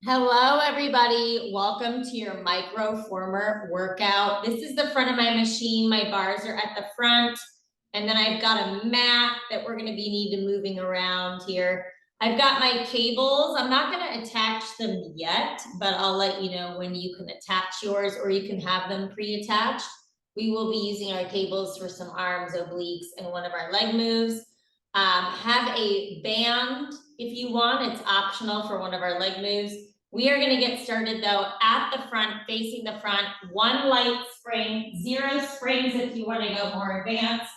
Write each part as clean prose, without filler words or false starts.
Hello, everybody. Welcome to your microformer workout. This is the front of my machine. My bars are at the front, and then I've got a mat that we're going to be needing moving around here. I've got my cables. I'm not going to attach them yet, but I'll let you know when you can attach yours, or you can have them pre-attached. We will be using our cables for some arms, obliques, and one of our leg moves. Have a band if you want. It's optional for one of our leg moves. We are going to get started though at the front, facing the front, one light spring, 0 springs if you want to go more advanced.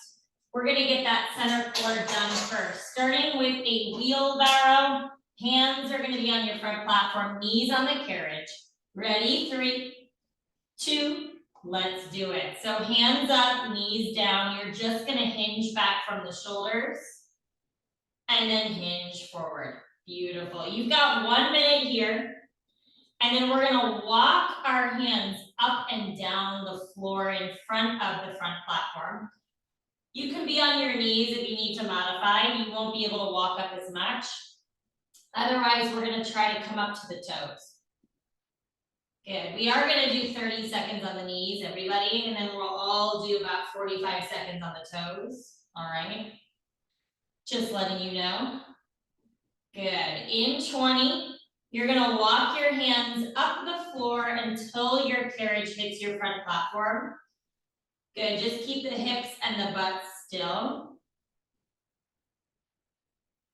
We're going to get that center core done first, starting with a wheelbarrow. Hands are going to be on your front platform, knees on the carriage. Ready? 3, 2, let's do it. So hands up, knees down. You're just going to hinge back from the shoulders and then hinge forward. Beautiful. You've got 1 minute here. And then we're gonna walk our hands up and down the floor in front of the front platform. You can be on your knees if you need to modify. You won't be able to walk up as much. Otherwise, we're gonna try to come up to the toes. Good, we are gonna do 30 seconds on the knees, everybody, and then we'll all do about 45 seconds on the toes, all right? Just letting you know. Good, in 20, you're gonna walk your hands up the floor until your carriage hits your front platform. Good, just keep the hips and the butt still.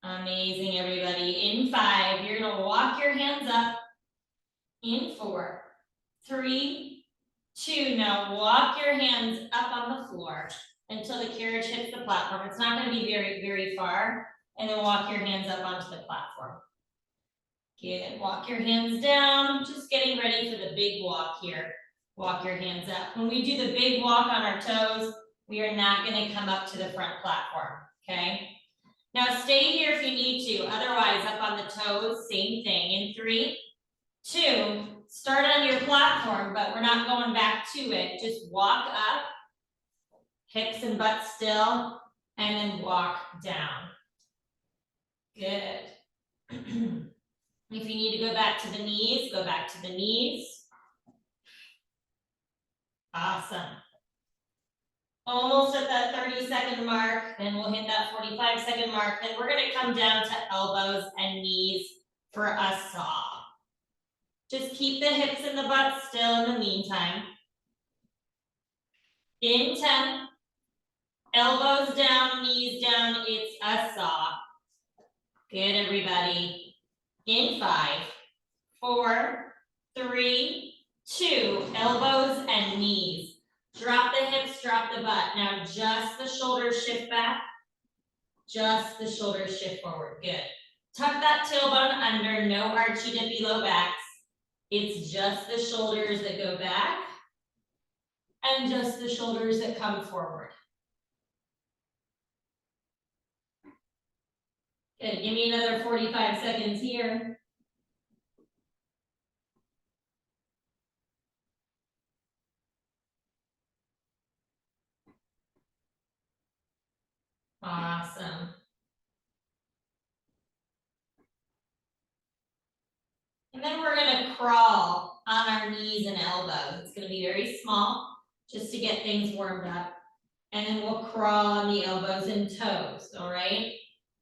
Amazing, everybody. In 5, you're gonna walk your hands up. In 4, 3, 2, now walk your hands up on the floor until the carriage hits the platform. It's not gonna be very, very far. And then walk your hands up onto the platform. Good, walk your hands down, just getting ready for the big walk here. Walk your hands up. When we do the big walk on our toes, we are not gonna come up to the front platform, okay? Now stay here if you need to, otherwise up on the toes, same thing. In 3, 2, start on your platform, but we're not going back to it. Just walk up, hips and butt still, and then walk down. Good. If you need to go back to the knees, go back to the knees. Awesome. Almost at that 30-second mark, then we'll hit that 45-second mark. Then we're gonna come down to elbows and knees for a saw. Just keep the hips and the butt still in the meantime. In 10, elbows down, knees down, it's a saw. Good, everybody. In 5, 4, 3, 2, elbows and knees. Drop the hips, drop the butt. Now just the shoulders shift back. Just the shoulders shift forward, good. Tuck that tailbone under, no archy dippy low backs. It's just the shoulders that go back and just the shoulders that come forward. Good, give me another 45 seconds here. Awesome. And then we're gonna crawl on our knees and elbows. It's gonna be very small, just to get things warmed up. And then we'll crawl on the elbows and toes, all right?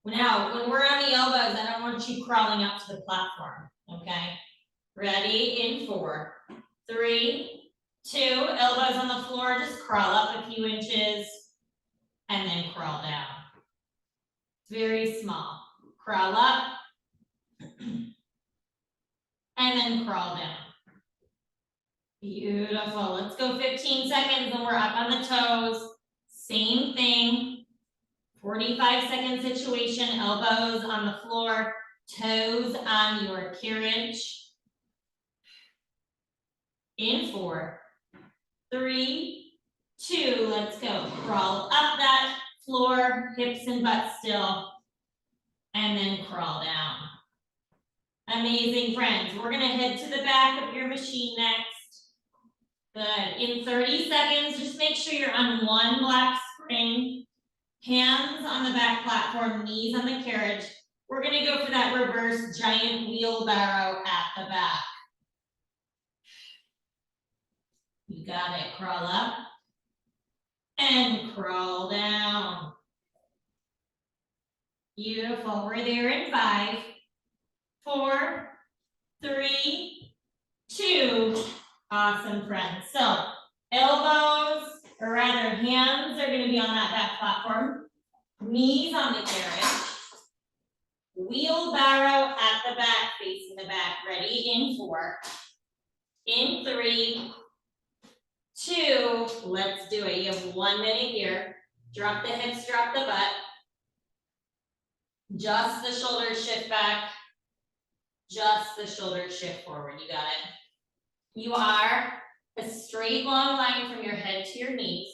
Now, when we're on the elbows, I don't want you crawling up to the platform, okay? Ready? In 4, 3, 2, elbows on the floor, just crawl up a few inches and then crawl down. It's very small. Crawl up and then crawl down. Beautiful. Let's go 15 seconds and we're up on the toes. Same thing. 45-second situation, elbows on the floor, toes on your carriage. In 4, 3, 2, let's go. Crawl up that floor, hips and butt still, and then crawl down. Amazing, friends. We're gonna head to the back of your machine next. Good. In 30 seconds, just make sure you're on one black spring. Hands on the back platform, knees on the carriage. We're gonna go for that reverse giant wheelbarrow at the back. You got it, crawl up and crawl down. Beautiful, we're there in 5, 4, 3, 2. Awesome, friends. So elbows, or rather hands, are gonna be on that back platform. Knees on the carriage. Wheelbarrow at the back, facing the back. Ready? In 4, in 3, 2. Let's do it. You have 1 minute here. Drop the hips, drop the butt. Just the shoulders shift back. Just the shoulders shift forward. You got it. You are a straight long line from your head to your knees.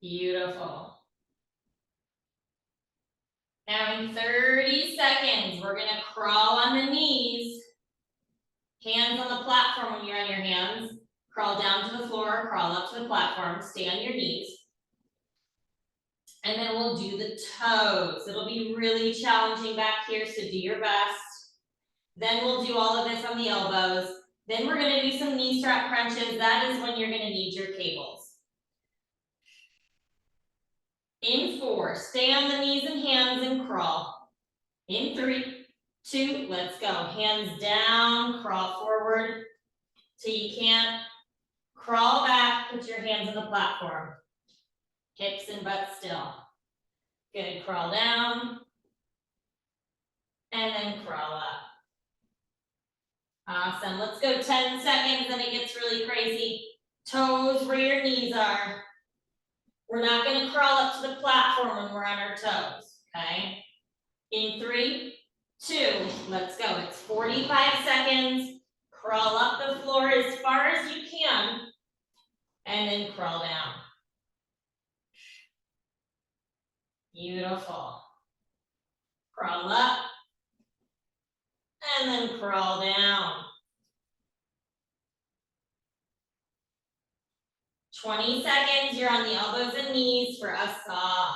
Beautiful. Now in 30 seconds, we're gonna crawl on the knees. Hands on the platform when you're on your hands. Crawl down to the floor, crawl up to the platform, stay on your knees. And then we'll do the toes. It'll be really challenging back here, so do your best. Then we'll do all of this on the elbows. Then we're gonna do some knee strap crunches. That is when you're gonna need your cables. In 4, stay on the knees and hands and crawl. In 3, 2, let's go. Hands down, crawl forward till you can't. Crawl back, put your hands on the platform. Hips and butt still. Good, crawl down. And then crawl up. Awesome, let's go 10 seconds, then it gets really crazy. Toes where your knees are. We're not gonna crawl up to the platform when we're on our toes, okay? In 3, 2, let's go. It's 45 seconds. Crawl up the floor as far as you can, and then crawl down. Beautiful. Crawl up, and then crawl down. 20 seconds, you're on the elbows and knees for a saw.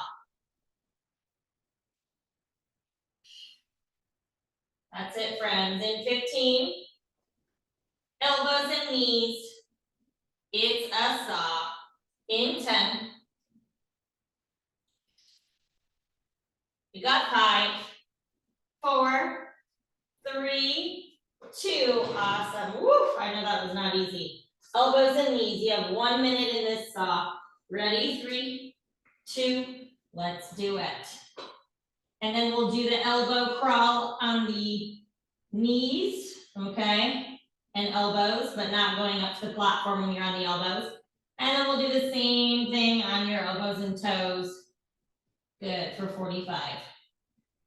That's it, friends. In 15, elbows and knees, it's a saw. In 10, you got 5, 4, 3, 2, awesome. Woo, I know that was not easy. Elbows and knees, you have 1 minute in this saw. Ready? 3, 2, let's do it. And then we'll do the elbow crawl on the knees, okay? And elbows, but not going up to the platform when you're on the elbows. And then we'll do the same thing on your elbows and toes. Good, for 45.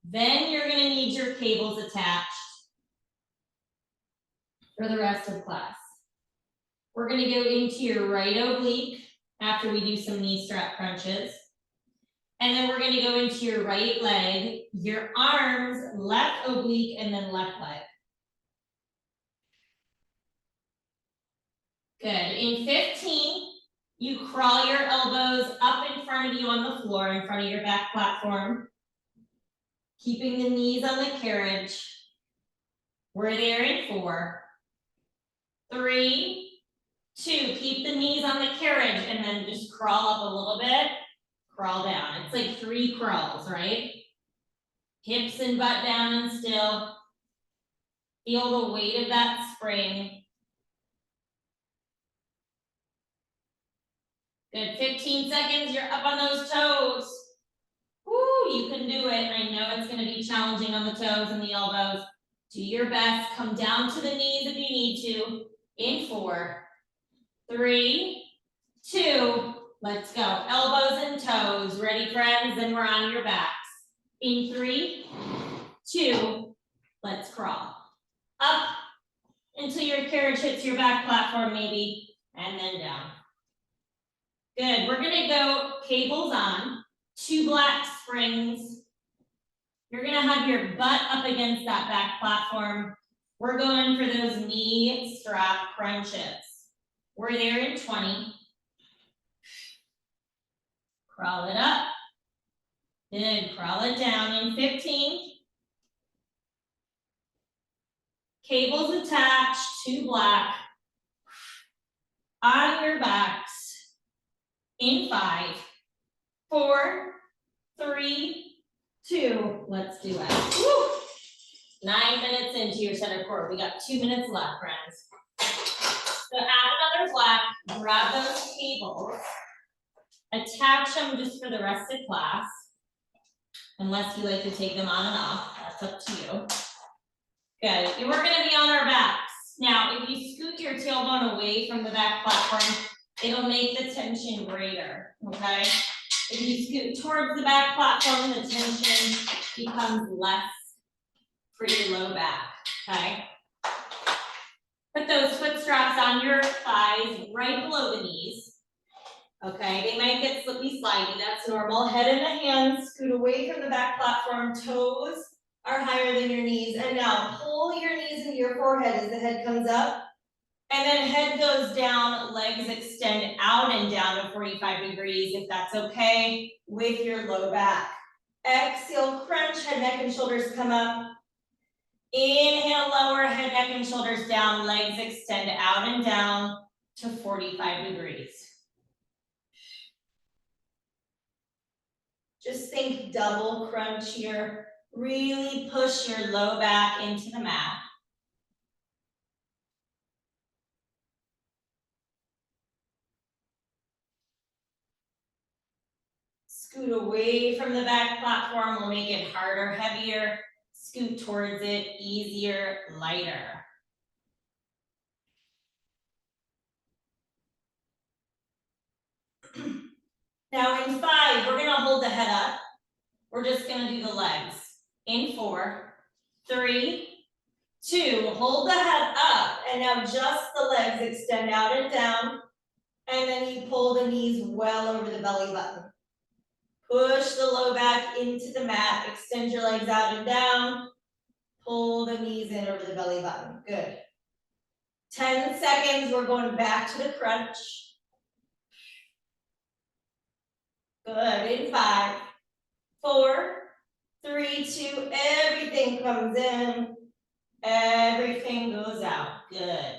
Then you're gonna need your cables attached for the rest of class. We're gonna go into your right oblique after we do some knee strap crunches. And then we're gonna go into your right leg, your arms, left oblique, and then left leg. Good, in 15, you crawl your elbows up in front of you on the floor, in front of your back platform, keeping the knees on the carriage. We're there in 4, 3, 2, keep the knees on the carriage and then just crawl up a little bit, crawl down. It's like 3 crawls, right? Hips and butt down and still. Feel the weight of that spring. Good, 15 seconds, you're up on those toes. Woo, you can do it. I know it's gonna be challenging on the toes and the elbows. Do your best, come down to the knees if you need to. In 4, 3, 2, let's go. Elbows and toes, ready friends? Then we're on your backs. In 3, 2, let's crawl. Up until your carriage hits your back platform maybe, and then down. Good, we're gonna go cables on, 2 black springs. You're gonna have your butt up against that back platform. We're going for those knee strap crunches. We're there in 20, Crawl it up. Good, crawl it down in 15. Cables attached to black. On your backs. In 5, 4, 3, 2. Let's do it. Woo! 9 minutes into your center core. We got 2 minutes left, friends. So add another black, grab those cables, attach them just for the rest of class. Unless you like to take them on and off, that's up to you. Good, and we're gonna be on our backs. Now, if you scoot your tailbone away from the back platform, it'll make the tension greater, okay? If you scoot towards the back platform, the tension becomes less for your low back, okay? Put those foot straps on your thighs right below the knees. Okay, they might get slippy slidey, that's normal. Head in the hands, scoot away from the back platform, toes are higher than your knees. And now pull your knees into your forehead as the head comes up. And then head goes down, legs extend out and down to 45 degrees if that's okay with your low back. Exhale, crunch, head, neck, and shoulders come up. Inhale, lower, head, neck, and shoulders down, legs extend out and down to 45 degrees. Just think double crunch here. Really push your low back into the mat. Scoot away from the back platform will make it harder, heavier. Scoot towards it, easier, lighter. Now in 5, we're gonna hold the head up. We're just gonna do the legs. In 4, 3, 2, hold the head up, and now just the legs extend out and down, and then you pull the knees well over the belly button. Push the low back into the mat, extend your legs out and down, pull the knees in over the belly button, good. 10 seconds, we're going back to the crunch. Good, in 5, 4, 3, 2, everything comes in, everything goes out, good.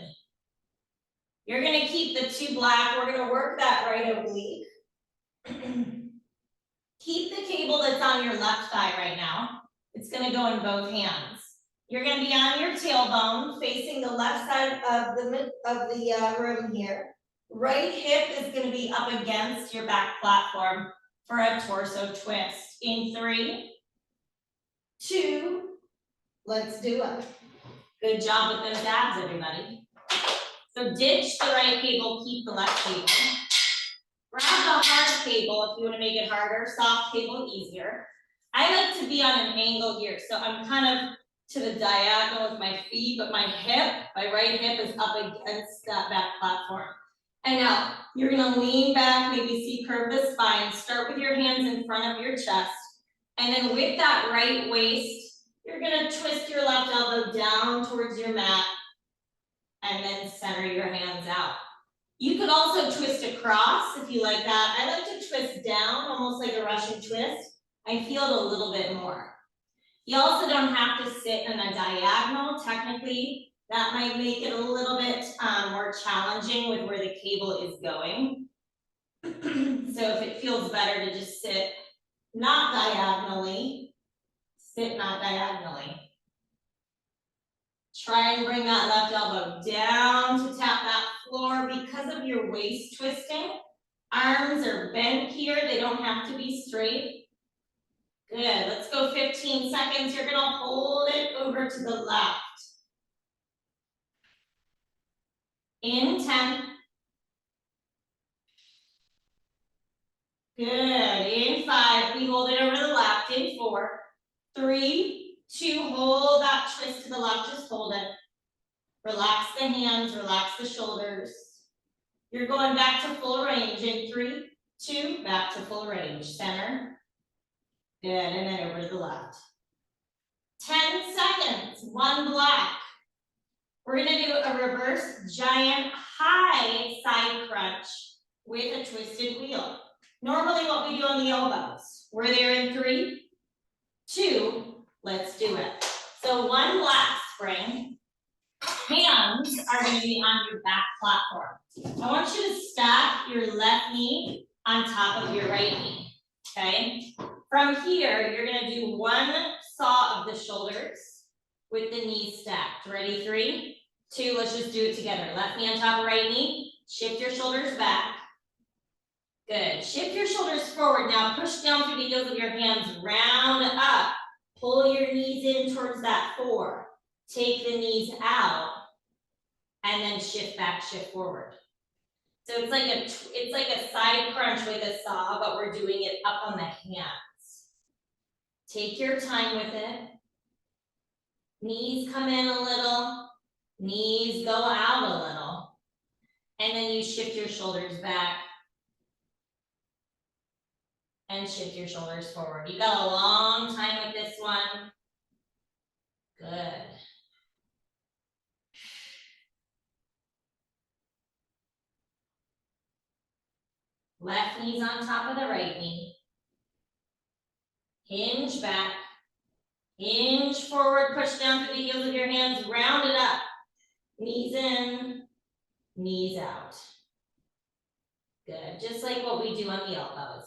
You're gonna keep the 2 black, we're gonna work that right oblique. Keep the cable that's on your left thigh right now. It's gonna go in both hands. You're gonna be on your tailbone, facing the left side of the room here. Right hip is gonna be up against your back platform for a torso twist. In 3, 2, let's do it. Good job with those abs, everybody. So ditch the right cable, keep the left cable. Grab the hard cable if you want to make it harder, soft cable easier. I like to be on an angle here, so I'm kind of to the diagonal with my feet, but my right hip is up against that back platform. And now you're gonna lean back, maybe C-curve the spine, start with your hands in front of your chest, and then with that right waist, you're gonna twist your left elbow down towards your mat, and then center your hands out. You could also twist across if you like that. I like to twist down, almost like a Russian twist. I feel it a little bit more. You also don't have to sit in a diagonal. Technically, that might make it a little bit more challenging with where the cable is going. So if it feels better to just sit not diagonally, sit not diagonally. Try and bring that left elbow down to tap that floor. Because of your waist twisting, arms are bent here. They don't have to be straight. Good, let's go 15 seconds. You're gonna hold it over to the left. In 10. Good, in 5, we hold it over the left. In 4, 3, 2, hold that twist to the left, just hold it. Relax the hands, relax the shoulders. You're going back to full range. In 3, 2, back to full range. Center. Good, and then over to the left. 10 seconds, 1 black. We're gonna do a reverse giant high side crunch with a twisted wheel. Normally what we do on the elbows, we're there in 3, 2, let's do it. So one lat spring, hands are gonna be on your back platform. I want you to stack your left knee on top of your right knee, okay? From here, you're gonna do one saw of the shoulders with the knees stacked. Ready, 3, 2, let's just do it together. Left knee on top of right knee, shift your shoulders back. Good, shift your shoulders forward. Now push down through the heels of your hands, round up. Pull your knees in towards that 4. Take the knees out, and then shift back, shift forward. So it's like a side crunch with a saw, but we're doing it up on the hands. Take your time with it. Knees come in a little, knees go out a little, and then you shift your shoulders back and shift your shoulders forward. You got a long time with this one. Good. Left knee's on top of the right knee. Hinge back. Hinge forward, push down through the heels of your hands, round it up. Knees in, knees out. Good, just like what we do on the elbows.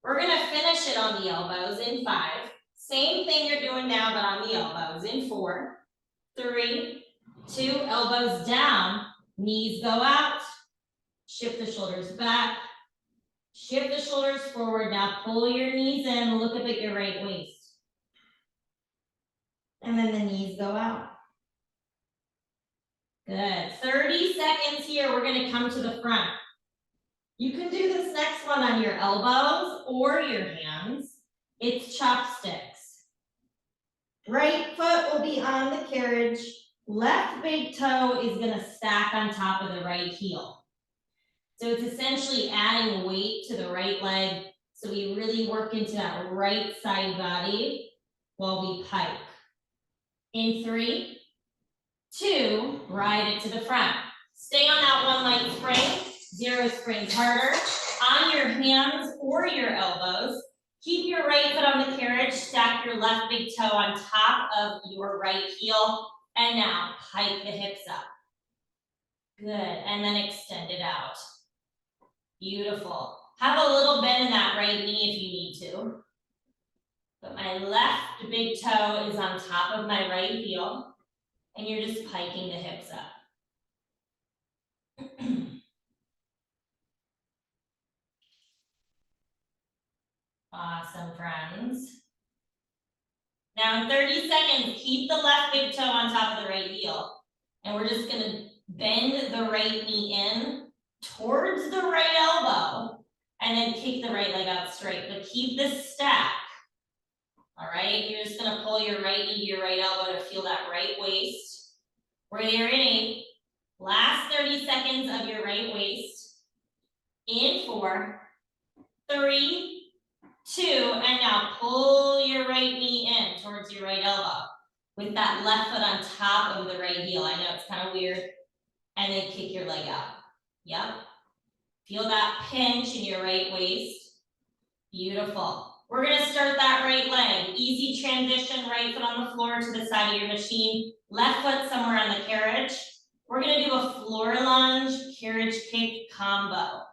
We're gonna finish it on the elbows in 5. Same thing you're doing now, but on the elbows in 4, 3, 2, elbows down, knees go out. Shift the shoulders back. Shift the shoulders forward. Now pull your knees in, look up at your right waist. And then the knees go out. Good, 30 seconds here, we're gonna come to the front. You can do this next one on your elbows or your hands. It's chopsticks. Right foot will be on the carriage. Left big toe is gonna stack on top of the right heel. So it's essentially adding weight to the right leg. So we really work into that right side body while we pike. In 3, 2, ride it to the front. Stay on that one leg spring, 0 springs harder. On your hands or your elbows, keep your right foot on the carriage, stack your left big toe on top of your right heel, and now pike the hips up. Good, and then extend it out. Beautiful. Have a little bend in that right knee if you need to. But my left big toe is on top of my right heel, and you're just piking the hips up. Awesome, friends. Now in 30 seconds, keep the left big toe on top of the right heel. And we're just gonna bend the right knee in towards the right elbow, and then kick the right leg out straight, but keep this stack. All right, you're just gonna pull your right knee to your right elbow to feel that right waist. We're there in 8. Last 30 seconds of your right waist. In 4, 3, 2, and now pull your right knee in towards your right elbow with that left foot on top of the right heel. I know it's kind of weird. And then kick your leg out. Yep. Feel that pinch in your right waist. Beautiful. We're gonna start that right leg. Easy transition, right foot on the floor to the side of your machine. Left foot somewhere on the carriage. We're gonna do a floor lunge, carriage kick combo.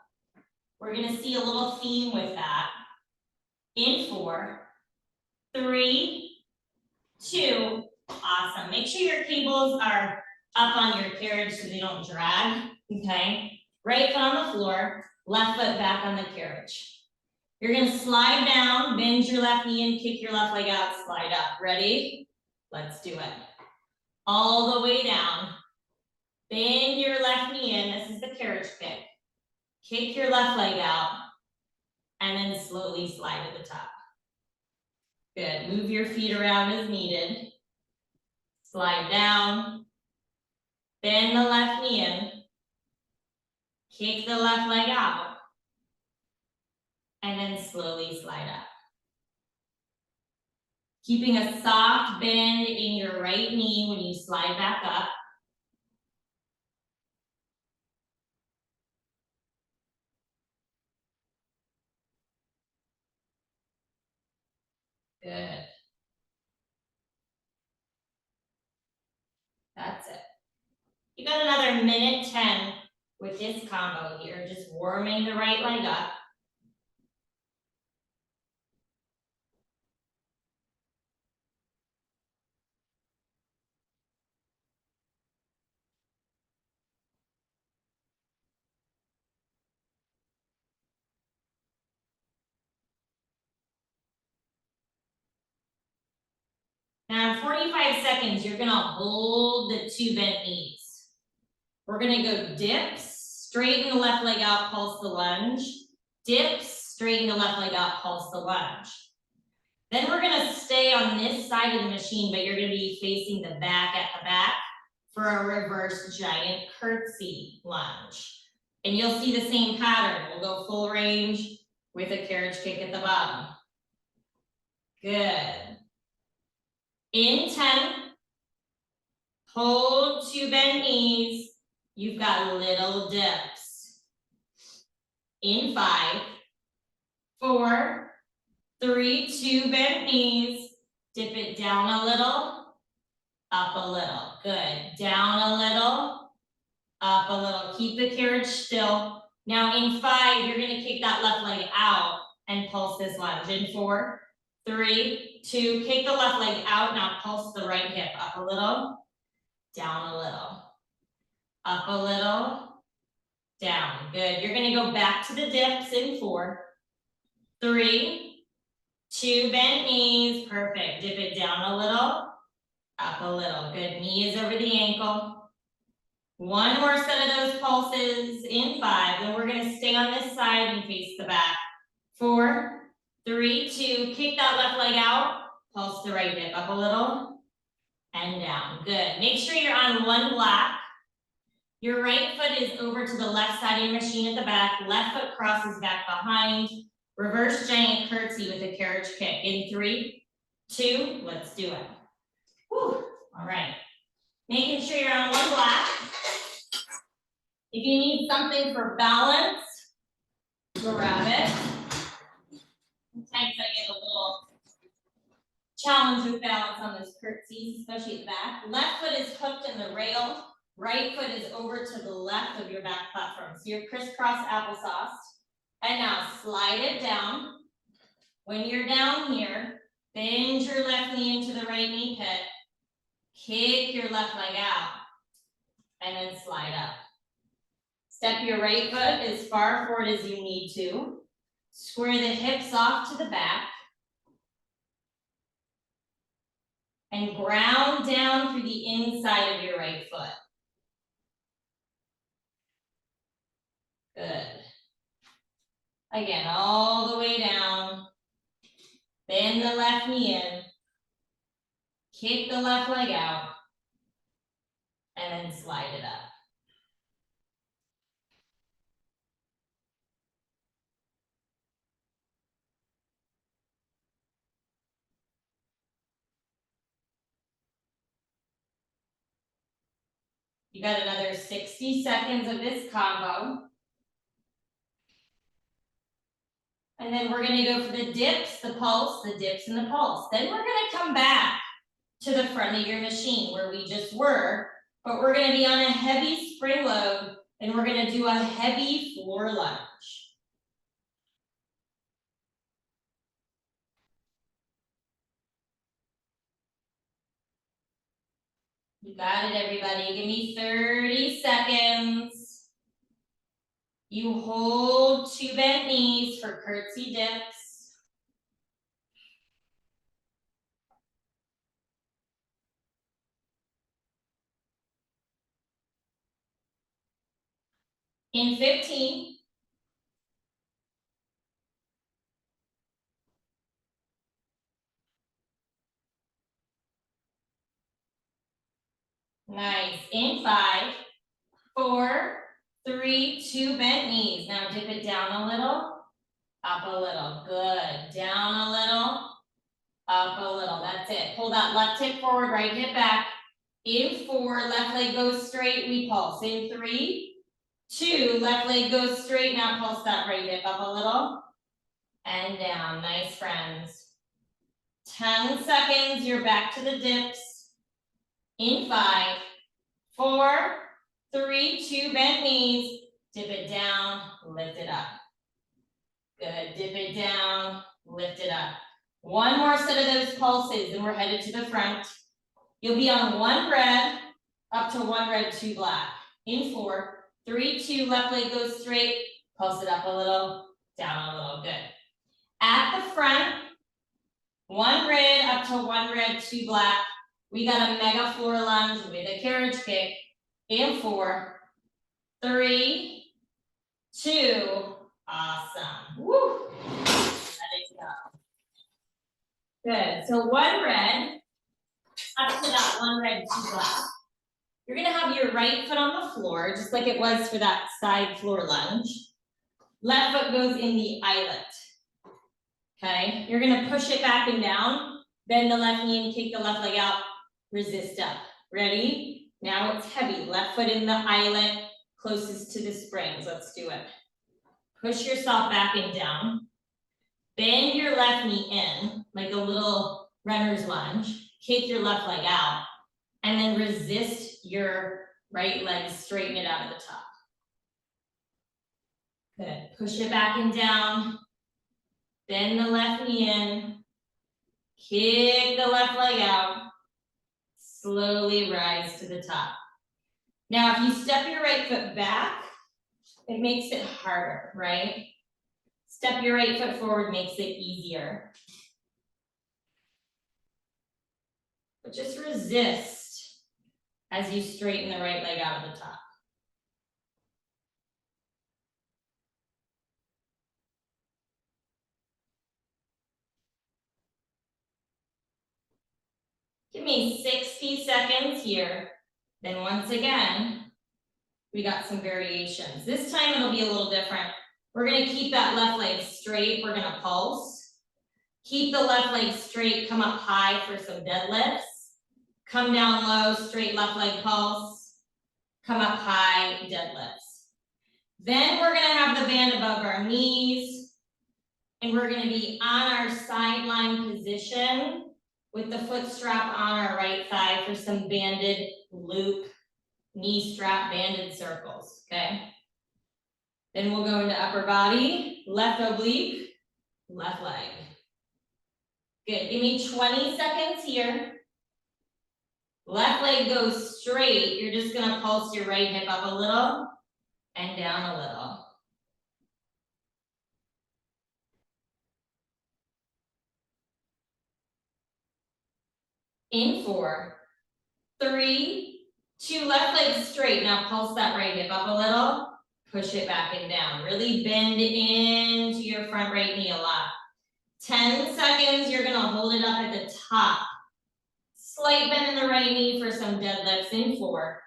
We're gonna see a little theme with that. In 4, 3, 2, awesome. Make sure your cables are up on your carriage so they don't drag, okay? Right foot on the floor, left foot back on the carriage. You're gonna slide down, bend your left knee and kick your left leg out, slide up. Ready? Let's do it. All the way down. Bend your left knee in, this is the carriage kick. Kick your left leg out, and then slowly slide to the top. Good, move your feet around as needed. Slide down, bend the left knee in, kick the left leg out, and then slowly slide up. Keeping a soft bend in your right knee when you slide back up. Good. That's it. You got another minute 10 with this combo here, just warming the right leg up. Now in 45 seconds, you're gonna hold the 2 bent knees. We're gonna go dips, straighten the left leg out, pulse the lunge. Dips, straighten the left leg out, pulse the lunge. Then we're gonna stay on this side of the machine, but you're gonna be facing the back at the back for a reverse giant curtsy lunge. And you'll see the same pattern. We'll go full range with a carriage kick at the bottom. Good. In 10, hold 2 bent knees. You've got little dips. In 5, 4, 3, 2 bent knees. Dip it down a little, up a little. Good. Down a little, up a little. Keep the carriage still. Now in 5, you're gonna kick that left leg out and pulse this lunge. In 4, 3, 2, kick the left leg out. Now pulse the right hip up a little, down a little, up a little, down. Good. You're gonna go back to the dips in 4, 3, 2 bent knees. Perfect. Dip it down a little, up a little. Good. Knee is over the ankle. One more set of those pulses in 5, and we're gonna stay on this side and face the back. 4, 3, 2, kick that left leg out, pulse the right hip up a little, and down. Good. Make sure you're on one block. Your right foot is over to the left side of your machine at the back, left foot crosses back behind, reverse giant curtsy with a carriage kick. In 3, 2, let's do it. Whew. All right. Making sure you're on one block. If you need something for balance, grab it. Sometimes I get a little challenge with balance on those curtsies, especially at the back. Left foot is hooked in the rail. Right foot is over to the left of your back platform. So you're crisscross applesauce. And now slide it down. When you're down here, bend your left knee into the right knee pit. Kick your left leg out. And then slide up. Step your right foot as far forward as you need to. Square the hips off to the back. And ground down through the inside of your right foot. Good. Again, all the way down. Bend the left knee in. Kick the left leg out. And then slide it up. You got another 60 seconds of this combo. And then we're gonna go for the dips, the pulse, the dips, and the pulse. Then we're gonna come back to the front of your machine where we just were, but we're gonna be on a heavy spring load and we're gonna do a heavy floor lunge. You got it, everybody. Give me 30 seconds. You hold 2 bent knees for curtsy dips. In 15. Nice. In 5, 4, 3, 2 bent knees. Now dip it down a little, up a little. Good. Down a little, up a little. That's it. Pull that left hip forward, right hip back. In 4, left leg goes straight, we pulse. In 3, 2, left leg goes straight, now pulse that right hip up a little. And down. Nice, friends. 10 seconds, you're back to the dips. In 5, 4, 3, 2, bent knees. Dip it down, lift it up. Good, dip it down, lift it up. One more set of those pulses and we're headed to the front. You'll be on 1 red, up to 1 red, 2 black. In 4, 3, 2, left leg goes straight, pulse it up a little, down a little, good. At the front, 1 red, up to 1 red, 2 black. We got a mega floor lunge with a carriage kick. In 4, 3, 2, awesome. Woo! Let it go. Good, so 1 red, up to that 1 red, 2 black. You're gonna have your right foot on the floor, just like it was for that side floor lunge. Left foot goes in the eyelet. Okay, you're gonna push it back and down, bend the left knee and kick the left leg out, resist up. Ready? Now it's heavy, left foot in the eyelet, closest to the springs, let's do it. Push yourself back and down. Bend your left knee in, like a little runner's lunge. Kick your left leg out, and then resist your right leg, straighten it out of the top. Good, push it back and down. Bend the left knee in. Kick the left leg out. Slowly rise to the top. Now, if you step your right foot back, it makes it harder, right? Step your right foot forward makes it easier. But just resist as you straighten the right leg out of the top. Give me 60 seconds here. Then once again, we got some variations. This time it'll be a little different. We're gonna keep that left leg straight. We're gonna pulse. Keep the left leg straight, come up high for some deadlifts. Come down low, straight left leg pulse. Come up high, deadlifts. Then we're gonna have the band above our knees. And we're gonna be on our sideline position with the foot strap on our right thigh for some banded loop, knee strap banded circles, okay? Then we'll go into upper body, left oblique, left leg. Good, give me 20 seconds here. Left leg goes straight. You're just gonna pulse your right hip up a little and down a little. In 4, 3, 2, left leg straight. Now pulse that right hip up a little, push it back and down. Really bend into your front right knee a lot. 10 seconds, you're gonna hold it up at the top. Slight bend in the right knee for some deadlifts in 4,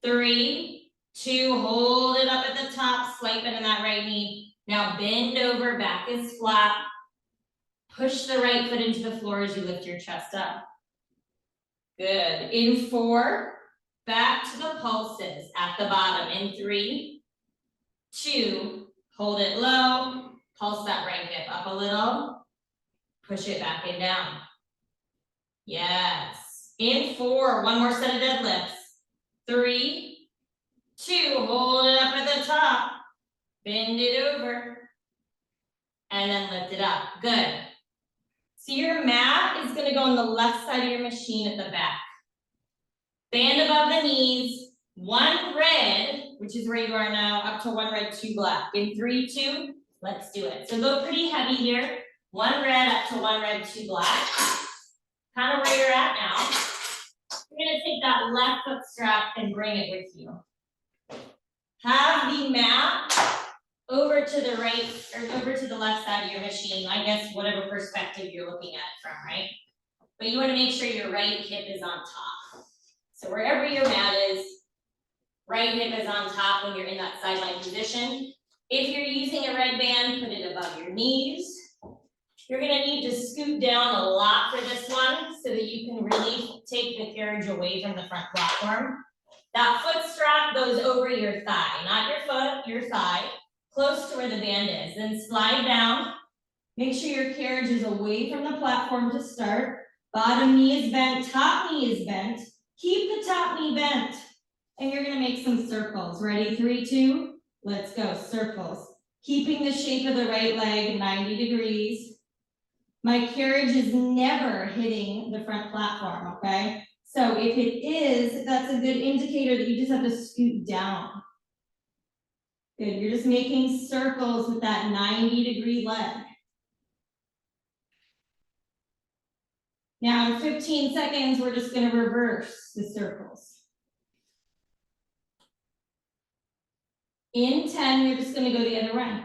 3, 2, hold it up at the top, slight bend in that right knee. Now bend over, back is flat. Push the right foot into the floor as you lift your chest up. Good, in 4, back to the pulses at the bottom. In 3, 2, hold it low, pulse that right hip up a little, push it back and down. Yes, in 4, one more set of deadlifts. 3, 2, hold it up at the top, bend it over, and then lift it up, good. So your mat is gonna go on the left side of your machine at the back. Band above the knees, 1 red, which is where you are now, up to 1 red, 2 black. In 3, 2, let's do it. So go pretty heavy here. 1 red up to 1 red, 2 black. Kind of where you're at now. You're gonna take that left foot strap and bring it with you. Have the mat over to the right, or over to the left side of your machine, I guess whatever perspective you're looking at it from, right? But you wanna make sure your right hip is on top. So wherever your mat is, right hip is on top when you're in that sideline position. If you're using a red band, put it above your knees. You're gonna need to scoot down a lot for this one so that you can really take the carriage away from the front platform. That foot strap goes over your thigh, not your foot, your thigh, close to where the band is. Then slide down, Make sure your carriage is away from the platform to start. Bottom knee is bent, top knee is bent. Keep the top knee bent. And you're gonna make some circles. Ready, 3, 2, let's go, circles. Keeping the shape of the right leg 90 degrees. My carriage is never hitting the front platform, okay? So if it is, that's a good indicator that you just have to scoot down. Good, you're just making circles with that 90-degree leg. Now in 15 seconds, we're just gonna reverse the circles. In 10, you're just gonna go the other way.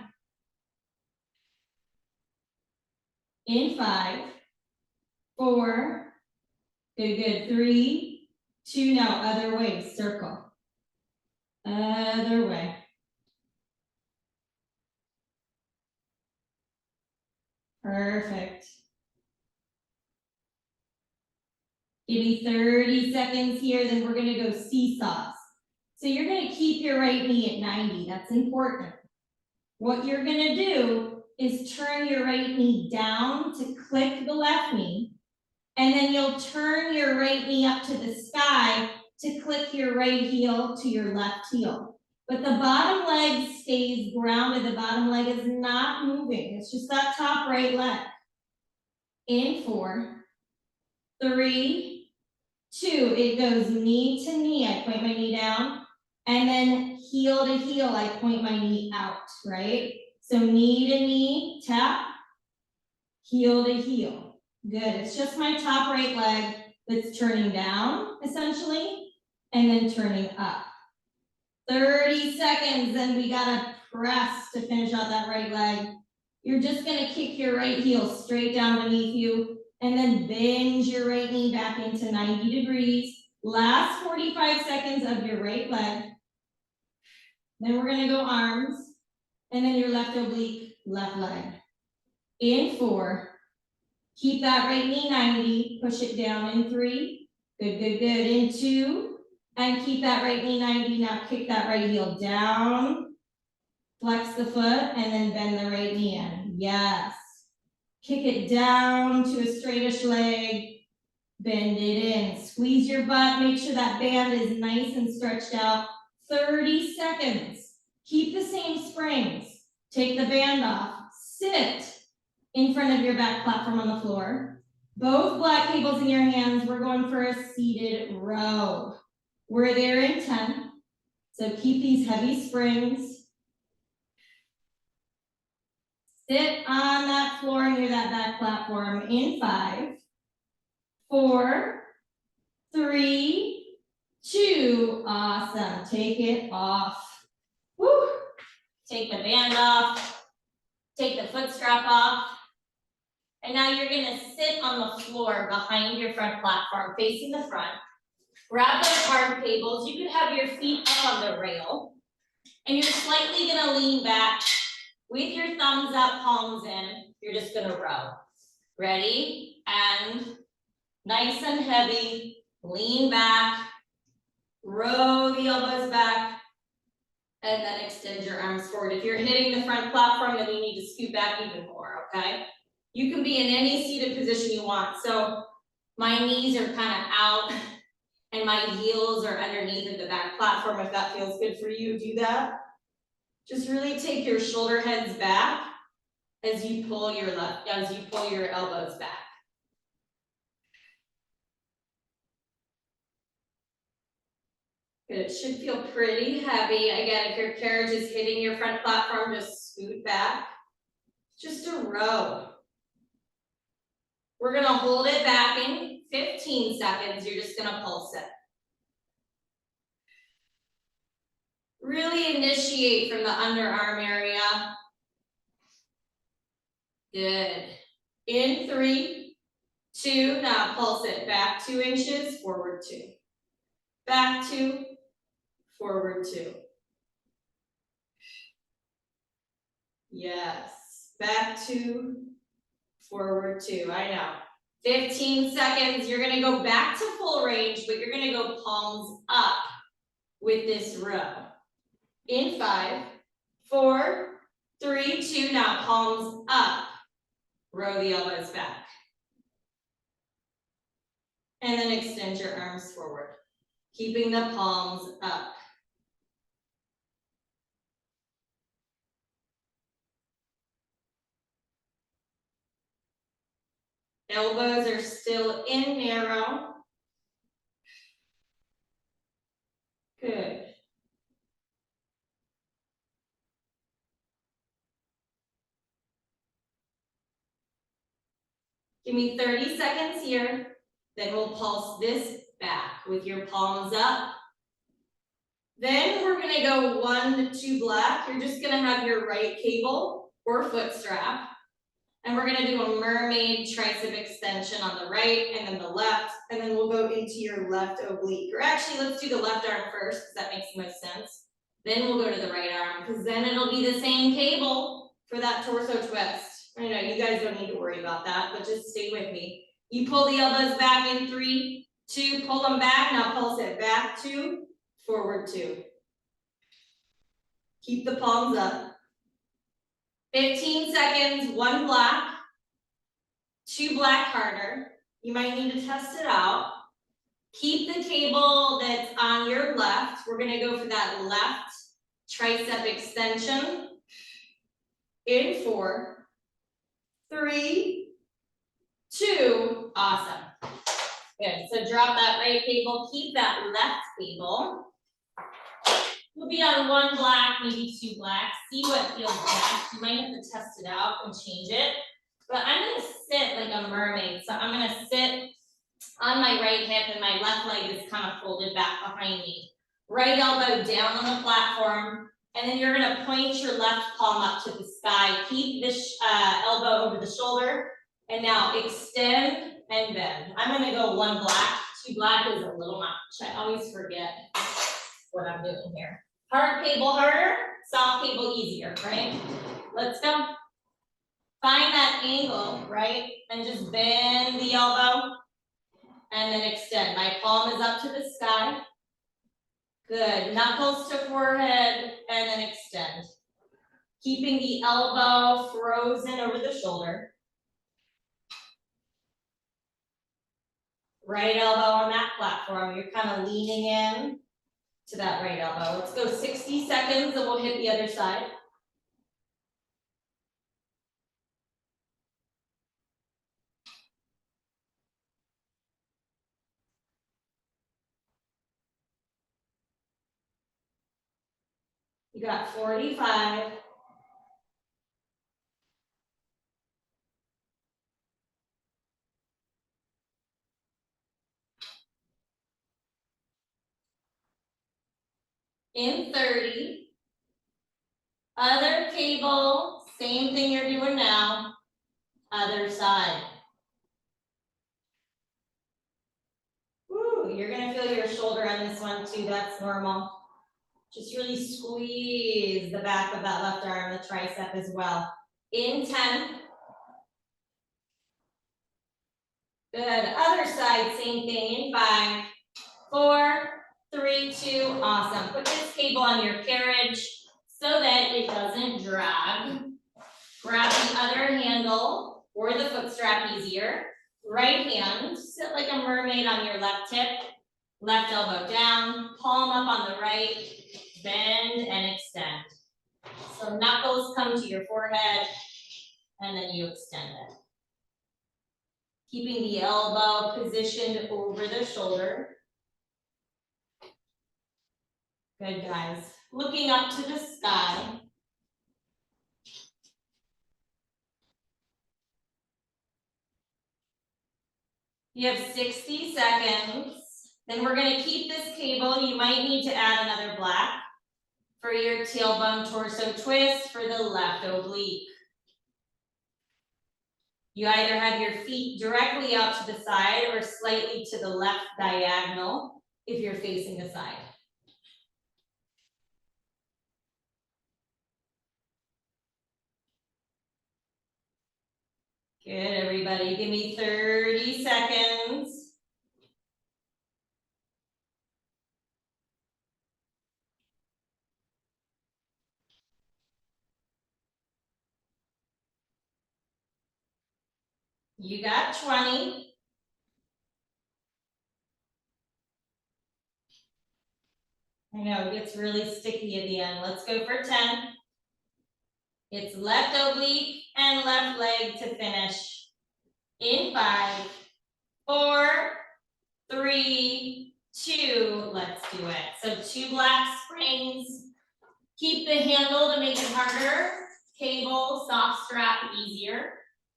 In 5, 4, good, 3, 2, now other way, circle. Other way. Perfect. Give me 30 seconds here, then we're gonna go seesaws. So you're gonna keep your right knee at 90, that's important. What you're gonna do is turn your right knee down to click the left knee, and then you'll turn your right knee up to the sky to click your right heel to your left heel. But the bottom leg stays grounded, the bottom leg is not moving, it's just that top right leg. In 4, 3, 2, it goes knee to knee, I point my knee down, and then heel to heel, I point my knee out, right? So knee to knee, tap, heel to heel. Good, it's just my top right leg that's turning down, essentially, and then turning up. 30 seconds, then we gotta press to finish out that right leg. You're just gonna kick your right heel straight down beneath you, and then bend your right knee back into 90 degrees. Last 45 seconds of your right leg. Then we're gonna go arms, and then your left oblique, left leg. In 4, keep that right knee 90, push it down in 3, good, in 2, and keep that right knee 90, now kick that right heel down, flex the foot, and then bend the right knee in, yes. Kick it down to a straightish leg, bend it in, squeeze your butt, make sure that band is nice and stretched out. 30 seconds, keep the same springs, take the band off, sit in front of your back platform on the floor. Both black cables in your hands, we're going for a seated row. We're there in 10, so keep these heavy springs. Sit on that floor near that back platform in 5, 4, 3, 2, awesome, take it off. Woo. Take the band off, take the foot strap off, and now you're gonna sit on the floor behind your front platform, facing the front. Grab those arm cables, you could have your feet up on the rail, and you're slightly gonna lean back with your thumbs up, palms in, you're just gonna row. Ready? And nice and heavy, lean back, row the elbows back, and then extend your arms forward. If you're hitting the front platform, then you need to scoot back even more, okay? You can be in any seated position you want. So my knees are kind of out and my heels are underneath of the back platform. If that feels good for you, do that. Just really take your shoulder heads back as you pull your elbows back. Good, it should feel pretty heavy. Again, if your carriage is hitting your front platform, just scoot back. Just a row. We're gonna hold it back in 15 seconds. You're just gonna pulse it. Really initiate from the underarm area. Good. In 3, 2, now pulse it. Back 2 inches, forward 2. Back 2, forward 2. Yes. Back 2, forward 2. I know. 15 seconds. You're gonna go back to full range, but you're gonna go palms up with this row. In 5, 4, 3, 2, now palms up. Row the elbows back. And then extend your arms forward, keeping the palms up. Elbows are still in narrow. Good. Give me 30 seconds here. Then we'll pulse this back with your palms up. Then we're gonna go 1 to 2 black. You're just gonna have your right cable or foot strap. And we're gonna do a mermaid tricep extension on the right and then the left. And then we'll go into your left oblique. Or actually, let's do the left arm first because that makes the most sense. Then we'll go to the right arm because then it'll be the same cable for that torso twist. I know you guys don't need to worry about that, but just stay with me. You pull the elbows back in 3, 2, pull them back. Now pulse it back 2, forward 2. Keep the palms up. 15 seconds, 1 black, 2 black harder. You might need to test it out. Keep the cable that's on your left. We're gonna go for that left tricep extension. In 4, 3, 2, awesome. Good, so drop that right cable, keep that left cable. We'll be on 1 black, maybe 2 blacks. See what feels best. You might have to test it out and change it. But I'm gonna sit like a mermaid. So I'm gonna sit on my right hip and my left leg is kind of folded back behind me. Right elbow down on the platform. And then you're gonna point your left palm up to the sky. Keep this elbow over the shoulder. And now extend and bend. I'm gonna go 1 black. 2 black is a little much. I always forget what I'm doing here. Hard cable harder, soft cable easier, right? Let's go. Find that angle, right? And just bend the elbow and then extend. My palm is up to the sky. Good, knuckles to forehead and then extend. Keeping the elbow frozen over the shoulder. Right elbow on that platform. You're kind of leaning in to that right elbow. Let's go 60 seconds and we'll hit the other side. You got 45. In 30. Other cable, same thing you're doing now. Other side. Woo, you're gonna feel your shoulder on this one too, that's normal. Just really squeeze the back of that left arm, the tricep as well. In 10. Good, other side, same thing in 5, 4, 3, 2, awesome. Put this cable on your carriage so that it doesn't drag. Grab the other handle or the foot strap easier. Right hand, sit like a mermaid on your left hip. Left elbow down, palm up on the right, bend and extend. So knuckles come to your forehead and then you extend it. Keeping the elbow positioned over the shoulder. Good, guys. Looking up to the sky. You have 60 seconds. Then we're going to keep this cable. You might need to add another black for your tailbone torso twist for the left oblique. You either have your feet directly out to the side or slightly to the left diagonal if you're facing the side. Good, everybody. Give me 30 seconds. You got 20. I know, it gets really sticky at the end. Let's go for 10. It's left oblique and left leg to finish. In 5, 4, 3, 2, let's do it. So 2 black springs. Keep the handle to make it harder. Cable, soft strap, easier.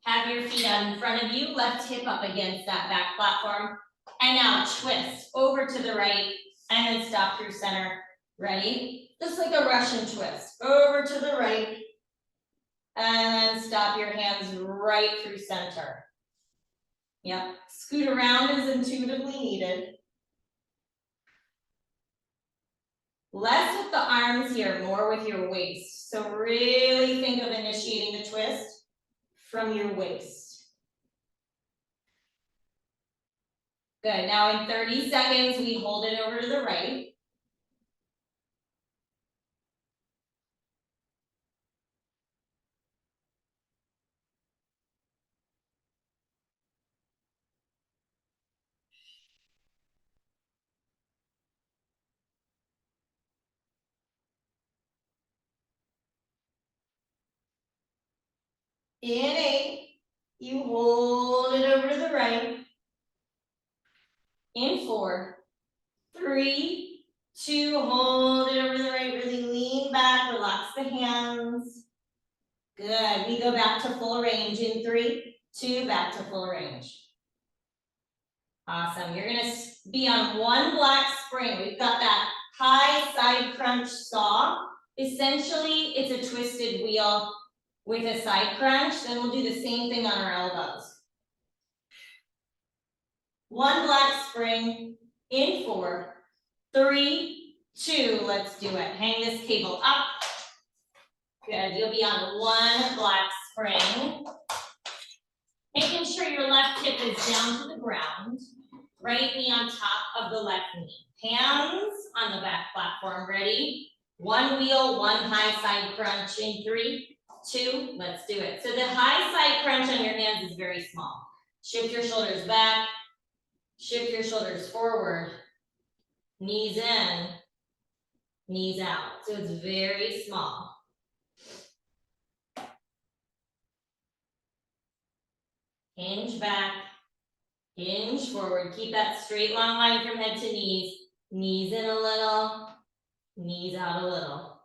Have your feet out in front of you, left hip up against that back platform. And now twist over to the right and then stop through center. Ready? Just like a Russian twist. Over to the right and then stop your hands right through center. Yep, scoot around as intuitively needed. Less with the arms here, more with your waist. So really think of initiating the twist from your waist. Good, now in 30 seconds, we hold it over to the right. In 8, you hold it over to the right. In 4, 3, 2, hold it over to the right, really lean back, relax the hands. Good, we go back to full range in 3, 2, back to full range. Awesome, you're gonna be on 1 black spring. We've got that high side crunch saw. Essentially, it's a twisted wheel with a side crunch. Then we'll do the same thing on our elbows. 1 black spring in 4, 3, 2, let's do it. Hang this cable up. Good, you'll be on 1 black spring. Making sure your left hip is down to the ground. Right knee on top of the left knee. Hands on the back platform, ready? 1 wheel, 1 high side crunch in 3, 2, let's do it. So the high side crunch on your hands is very small. Shift your shoulders back, shift your shoulders forward, knees in, knees out. So it's very small. Hinge back, hinge forward. Keep that straight long line from head to knees. Knees in a little, knees out a little.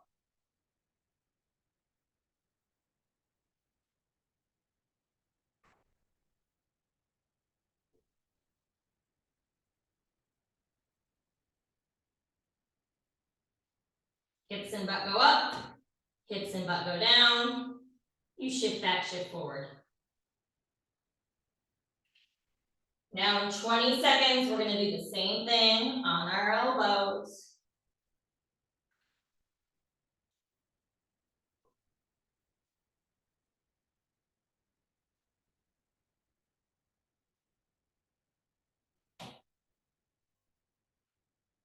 Hips and butt go up, hips and butt go down. You shift back, shift forward. Now in 20 seconds, we're gonna do the same thing on our elbows.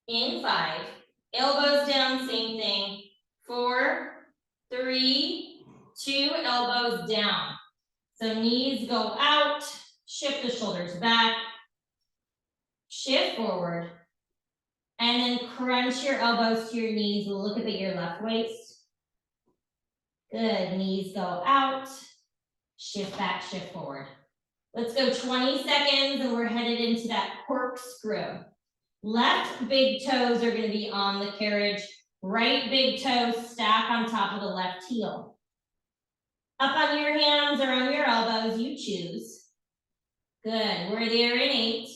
In 5, elbows down, same thing. 4, 3, 2, elbows down. So knees go out, shift the shoulders back, shift forward, and then crunch your elbows to your knees. Look up at your left waist. Good, knees go out, shift back, shift forward. Let's go 20 seconds and we're headed into that corkscrew. Left big toes are gonna be on the carriage. Right big toe stack on top of the left heel. Up on your hands or on your elbows, you choose. Good, we're there in 8.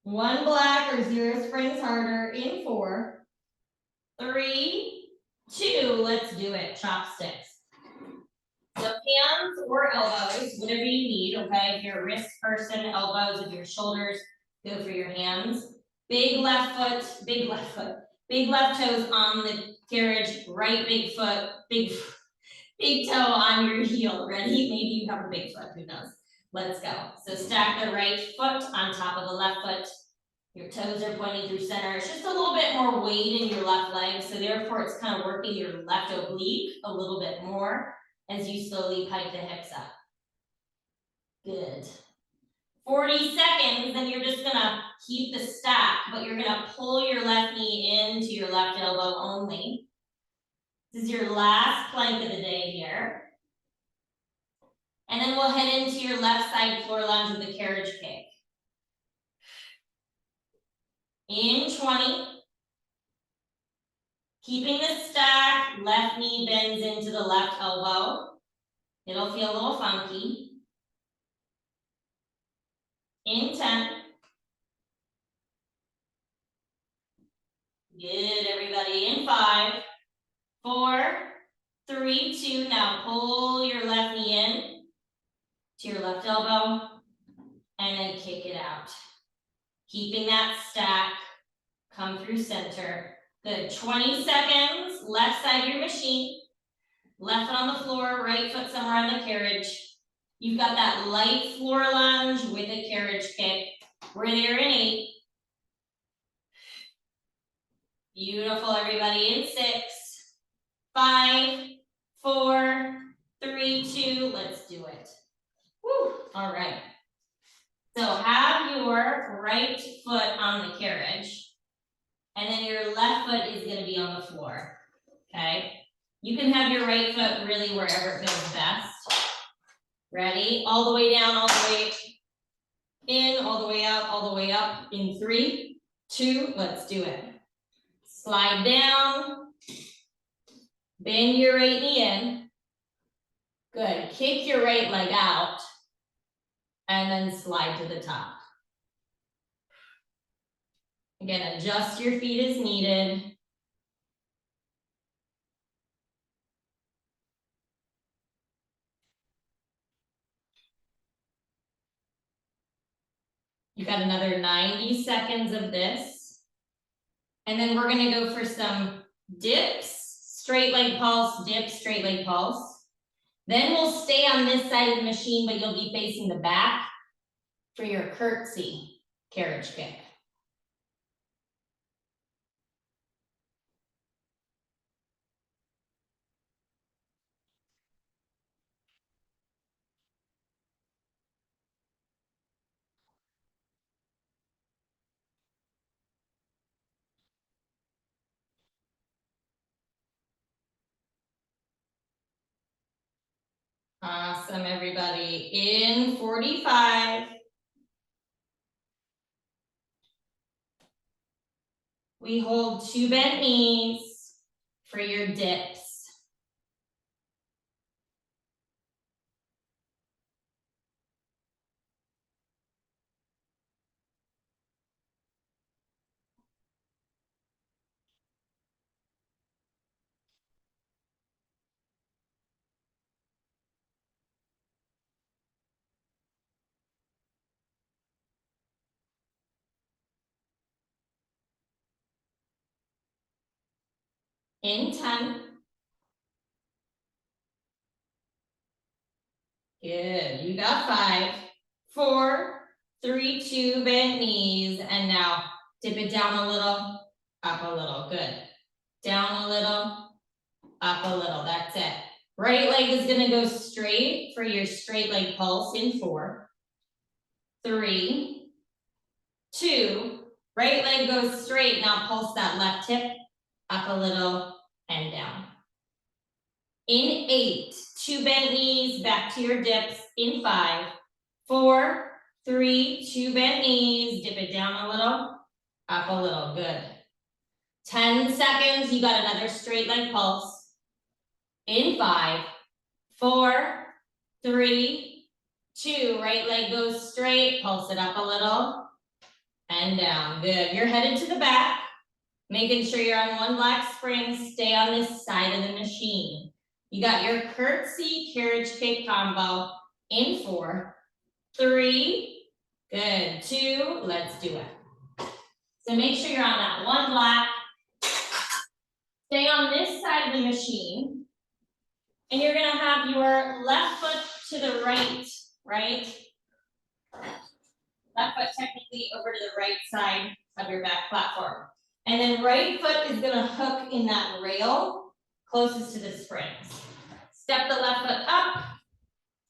1 black or 0 springs harder in 4, 3, 2, let's do it, chopsticks. So hands or elbows, whatever you need, okay? If you're a wrist person, elbows, if you're shoulders, go for your hands. Big left foot, big left foot. Big left toes on the carriage, right big foot, big toe on your heel. Ready? Maybe you have a big foot, who knows? Let's go. So stack the right foot on top of the left foot. Your toes are pointing through center. It's just a little bit more weight in your left leg, so therefore it's kind of working your left oblique a little bit more. as you slowly pike the hips up. Good. 40 seconds, then you're just gonna keep the stack, but you're gonna pull your left knee into your left elbow only. This is your last plank of the day here. And then we'll head into your left side floor lunge with a carriage kick. In 20. Keeping the stack, left knee bends into the left elbow. It'll feel a little funky. In 10. Good, everybody. In 5, 4, 3, 2. Now pull your left knee in to your left elbow and then kick it out. Keeping that stack, come through center. Good, 20 seconds, left side of your machine. Left foot on the floor, right foot somewhere on the carriage. You've got that light floor lunge with a carriage kick. We're there in 8. Beautiful, everybody. In 6, 5, 4, 3, 2. Let's do it. Woo. All right. So have your right foot on the carriage, and then your left foot is going to be on the floor. Okay. You can have your right foot really wherever it feels best. Ready? All the way down, all the way in, all the way out, all the way up. In 3, 2, let's do it. Slide down. Bend your right knee in. Good. Kick your right leg out. And then slide to the top. Again, adjust your feet as needed. You got another 90 seconds of this. And then we're gonna go for some dips, straight leg pulse, dip, straight leg pulse. Then we'll stay on this side of the machine, but you'll be facing the back for your curtsy carriage kick. Awesome, everybody. In 45. We hold 2 bent knees for your dips. In 10. Good, you got 5, 4, 3, 2, bent knees, and now dip it down a little, up a little, good. Down a little, up a little, that's it. Right leg is gonna go straight for your straight leg pulse in 4, 3, 2, right leg goes straight, now pulse that left hip, up a little, and down. In 8, 2 bent knees, back to your dips. In 5, 4, 3, 2 bent knees, dip it down a little, up a little, good. 10 seconds, you got another straight leg pulse. In 5, 4, 3, 2, right leg goes straight, pulse it up a little, and down, good. You're headed to the back, making sure you're on 1 black spring, stay on this side of the machine. You got your curtsy carriage kick combo in 4, 3, good, 2, let's do it. So make sure you're on that 1 black. Stay on this side of the machine. And you're gonna have your left foot to the right, right? Left foot technically over to the right side of your back platform. And then right foot is gonna hook in that rail closest to the springs. Step the left foot up,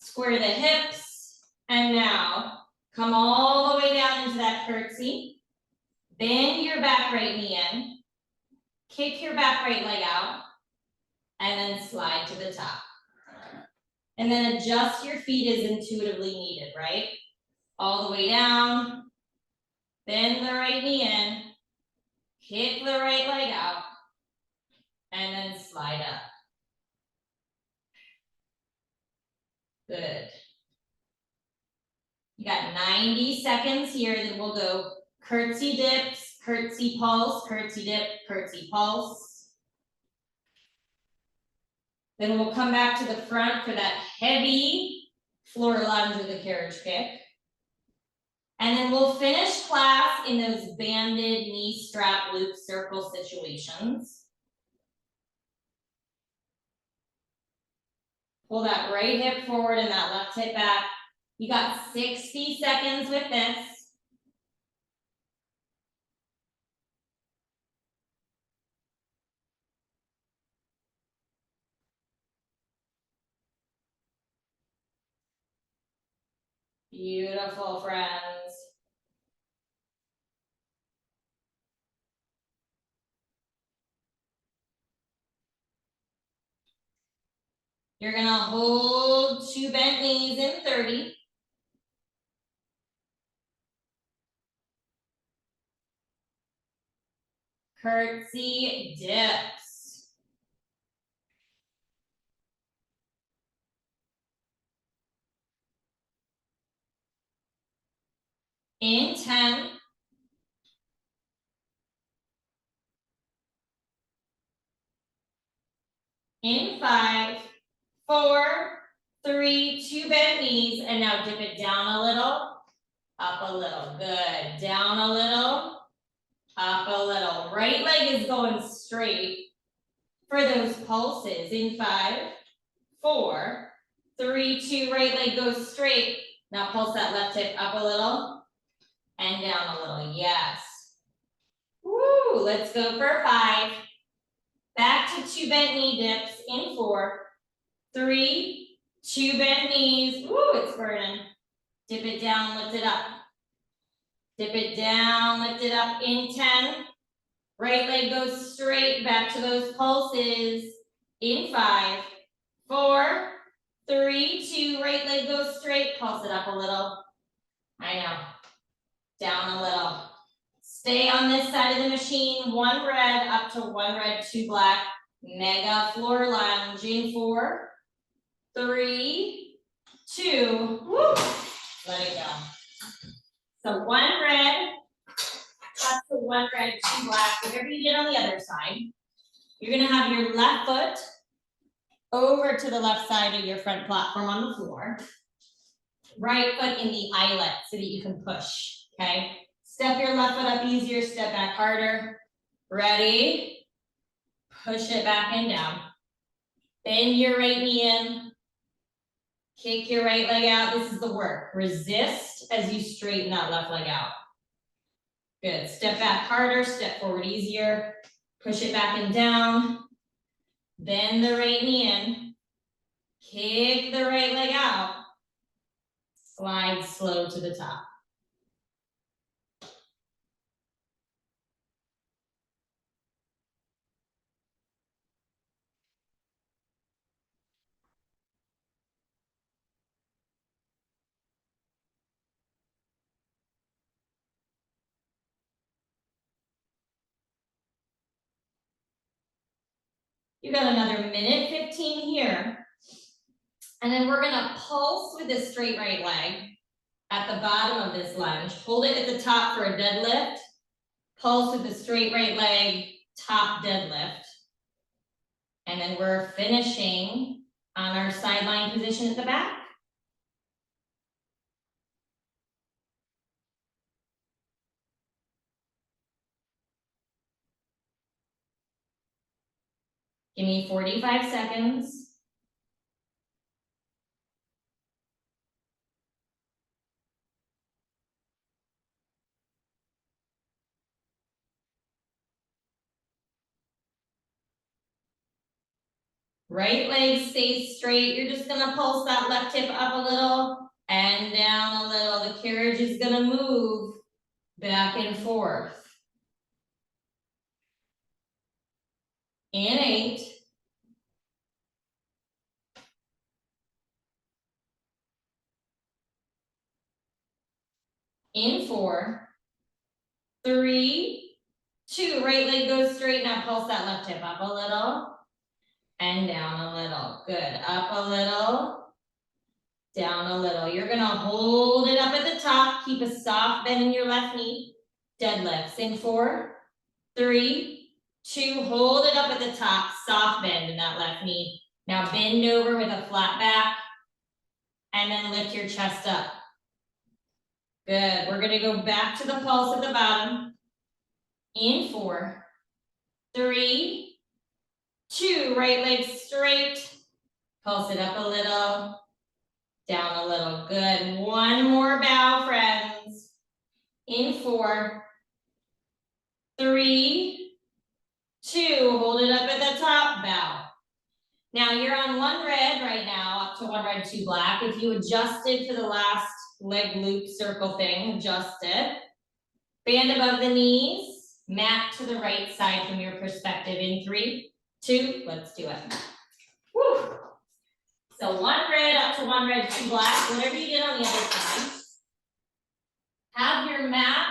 square the hips, and now come all the way down into that curtsy. Bend your back right knee in, kick your back right leg out, and then slide to the top. And then adjust your feet as intuitively needed, right? All the way down, bend the right knee in, kick the right leg out, and then slide up. Good. You got 90 seconds here, then we'll go curtsy dips, curtsy pulse, curtsy dip, curtsy pulse. Then we'll come back to the front for that heavy floor lunge with a carriage kick. And then we'll finish class in those banded knee strap loop circle situations. Pull that right hip forward and that left hip back. You got 60 seconds with this. Beautiful, friends. You're gonna hold 2 bent knees in 30. Curtsy dips. In 10. In 5, 4, 3, 2 bent knees, and now dip it down a little, up a little. Good. Down a little, up a little. Right leg is going straight for those pulses. In 5, 4, 3, 2, right leg goes straight. Now pulse that left hip up a little and down a little. Yes. Woo, let's go for 5. Back to 2 bent knee dips in 4, 3, 2 bent knees. Woo, it's burning. Dip it down, lift it up. Dip it down, lift it up in 10. Right leg goes straight back to those pulses in 5, 4, 3, 2, right leg goes straight, pulse it up a little. I know. Down a little. Stay on this side of the machine. 1 red, up to 1 red, 2 black. Mega floor lunge in 4, 3, 2, woo, let it go. So 1 red, up to 1 red, 2 black, whatever you did on the other side. You're gonna have your left foot over to the left side of your front platform on the floor. Right foot in the eyelet so that you can push, okay? Step your left foot up easier, step back harder. Ready? Push it back and down. Bend your right knee in. Kick your right leg out. This is the work. Resist as you straighten that left leg out. Good. Step back harder, step forward easier. Push it back and down. Bend the right knee in. Kick the right leg out. Slide slow to the top. You got another minute 15 here. And then we're gonna pulse with the straight right leg at the bottom of this lunge. Hold it at the top for a deadlift. Pulse with the straight right leg, top deadlift. And then we're finishing on our sideline position at the back. Give me 45 seconds. Right leg stays straight. You're just gonna pulse that left hip up a little and down a little. The carriage is gonna move back and forth. In 8. In 4. 3, 2. Right leg goes straight. Now pulse that left hip up a little and down a little. Good. Up a little, down a little. You're gonna hold it up at the top. Keep a soft bend in your left knee. Deadlifts in 4, 3, 2. Hold it up at the top. Soft bend in that left knee. Now bend over with a flat back and then lift your chest up. Good. We're gonna go back to the pulse at the bottom. In 4, 3, 2. Right leg straight. Pulse it up a little, down a little. Good. One more bow, friends. In 4, 3, 2. Hold it up at the top, bow. Now you're on 1 red right now, up to 1 red, 2 black. If you adjusted for the last leg loop circle thing, adjust it. Band above the knees, mat to the right side from your perspective. In 3, 2, let's do it. Woo. So 1 red, up to 1 red, 2 black, whatever you did on the other side. Have your mat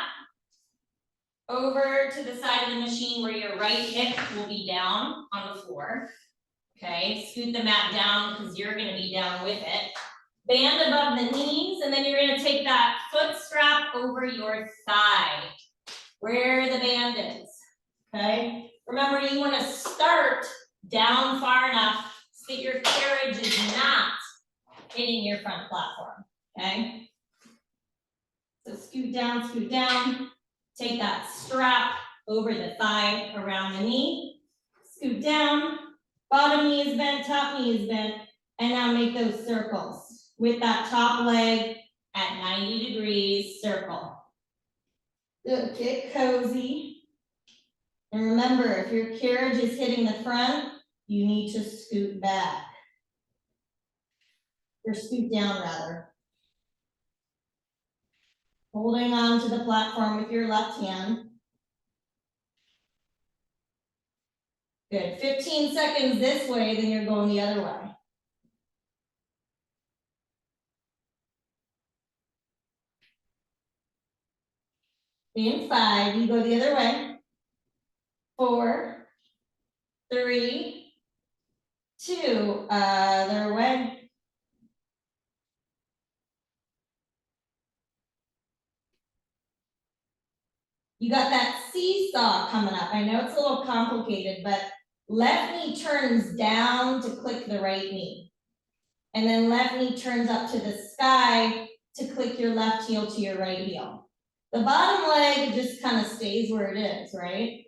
over to the side of the machine where your right hip will be down on the floor. Okay, scoot the mat down because you're gonna be down with it. Band above the knees, and then you're gonna take that foot strap over your thigh, where the band is, okay? Remember, you wanna start down far enough so that your carriage is not hitting your front platform, okay? So scoot down, take that strap over the thigh, around the knee, scoot down, bottom knee is bent, top knee is bent, and now make those circles with that top leg at 90 degrees circle. Good, get cozy. And remember, if your carriage is hitting the front, you need to scoot back. Or scoot down rather. Holding on to the platform with your left hand. Good, 15 seconds this way, then you're going the other way. In 5, you go the other way. 4, 3, 2, other way. You got that seesaw coming up. I know it's a little complicated, but left knee turns down to click the right knee. And then left knee turns up to the sky to click your left heel to your right heel. The bottom leg just kind of stays where it is, right?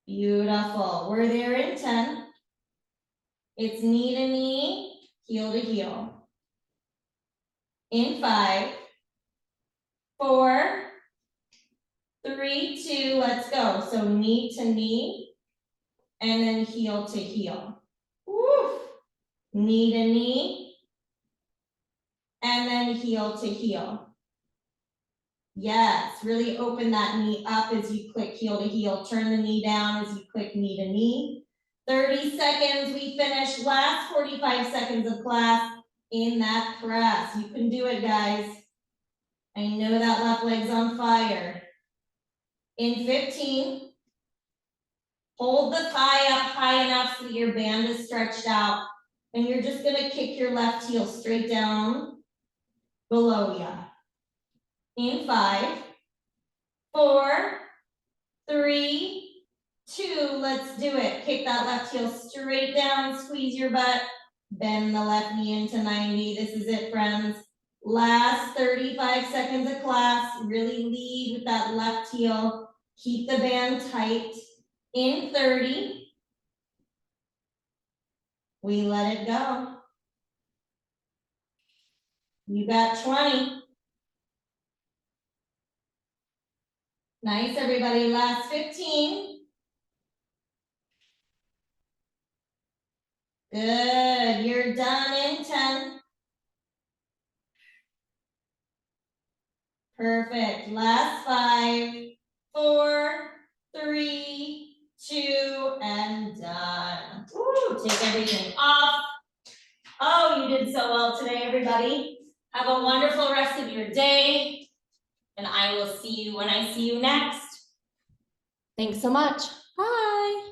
Beautiful. We're there in 10. It's knee to knee, heel to heel. In 5, 4, 3, 2, let's go. So knee to knee, and then heel to heel. Woo. Knee to knee, and then heel to heel. Yes, really open that knee up as you click heel to heel. Turn the knee down as you click knee to knee. 30 seconds, we finish. Last 45 seconds of class in that press. You can do it, guys. I know that left leg's on fire. In 15, hold the thigh up high enough so that your band is stretched out. And you're just gonna kick your left heel straight down below you. In 5, 4, 3, 2, let's do it. Kick that left heel straight down, squeeze your butt, bend the left knee into 90. This is it, friends. Last 35 seconds of class, really lead with that left heel. Keep the band tight. In 30, we let it go. You got 20. Nice, everybody. Last 15. Good, you're done in 10. Perfect, last 5, 4, 3, 2, and done. Woo, take everything off. Oh, you did so well today, everybody. Have a wonderful rest of your day, and I will see you when I see you next. Thanks so much. Bye.